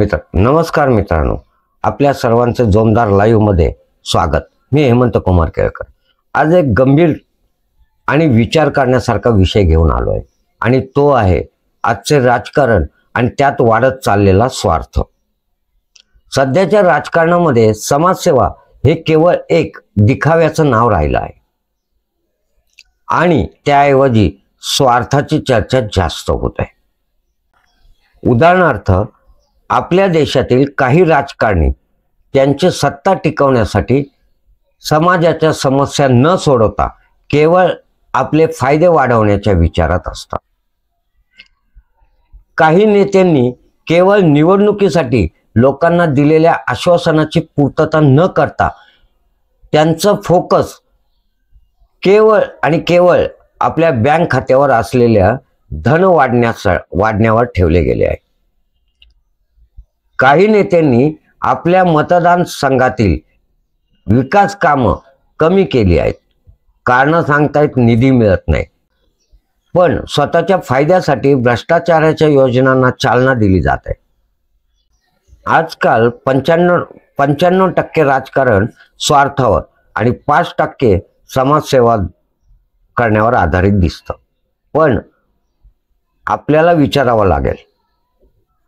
नमस्कार मित्रांनो, आपल्या सर्वांचं जोमदार लाईव्ह मध्ये स्वागत। मी हेमंत कुमार केळकर। आज एक गंभीर आणि विचार करण्यासारखा विषय घेऊन आलोय आणि तो आहे आजचे राजकारण आणि त्यात वाढत चाललेला स्वार्थ। सध्याच्या राजकारणामध्ये समाजसेवा हे केवळ एक दिखाव्याचं नाव राहिलं आहे आणि त्याऐवजी स्वार्थाची चर्चा जास्त होत आहे। उदाहरणार्थ, आपल्या देशातील काही राजकारणी त्यांची सत्ता टिकवण्यासाठी समाजाच्या समस्या न सोडवता केवळ आपले फायदे वाढवण्याच्या विचारात असतात। काही नेत्यांनी केवळ निवडणुकीसाठी लोकांना दिलेल्या आश्वासनाची पूर्तता न करता त्यांचं फोकस केवळ आपल्या बँक खात्यावर असलेल्या धन वाढण्यावर ठेवले गेले आहे। काही नेत्यांनी आपल्या मतदारसंघातील विकास कामं कमी केली आहेत। कारण सांगतायत निधी मिळत नाही, पण स्वतःच्या फायद्यासाठी भ्रष्टाचाराच्या योजनांना चालना दिली जात आहे। आजकाल 95% राजकारण स्वार्थावर आणि 5% समाजसेवा करण्यावर आधारित दिसतं। पण आपल्याला विचारावं लागेल,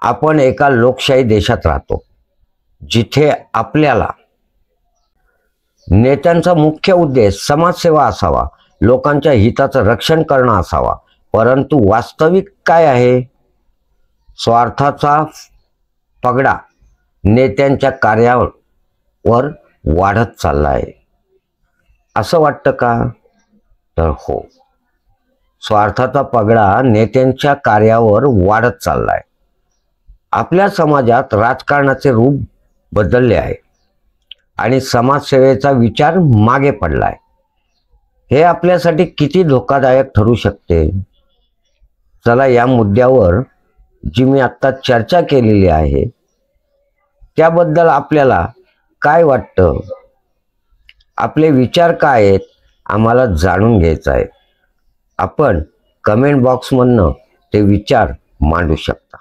आपण एका लोकशाही देशात राहतो जिथे आपल्याला नेत्यांचा मुख्य उद्देश समाजसेवा असावा, लोकांच्या हिताचं रक्षण करणं असावा। परंतु वास्तविक काय आहे? स्वार्थाचा पगडा नेत्यांच्या कार्यावर वाढत चालला आहे, असं वाटतं का? तर हो, स्वार्थाचा पगडा नेत्यांच्या कार्यावर वाढत चाललाय। आपल्या समाजात राजकारणाचे रूप बदलले आहे आणि समाजसेवेचा विचार मागे पडलाय। हे आपल्यासाठी किती धोकादायक ठरू शकते? चला, या मुद्द्यावर जी मी आता चर्चा केलेली आहे त्याबद्दल आपल्याला काय वाटतं, आपले विचार काय आहेत, आम्हाला जाणून घ्यायचं आहे। आपण कमेंट बॉक्समधनं ते विचार मांडू शकता।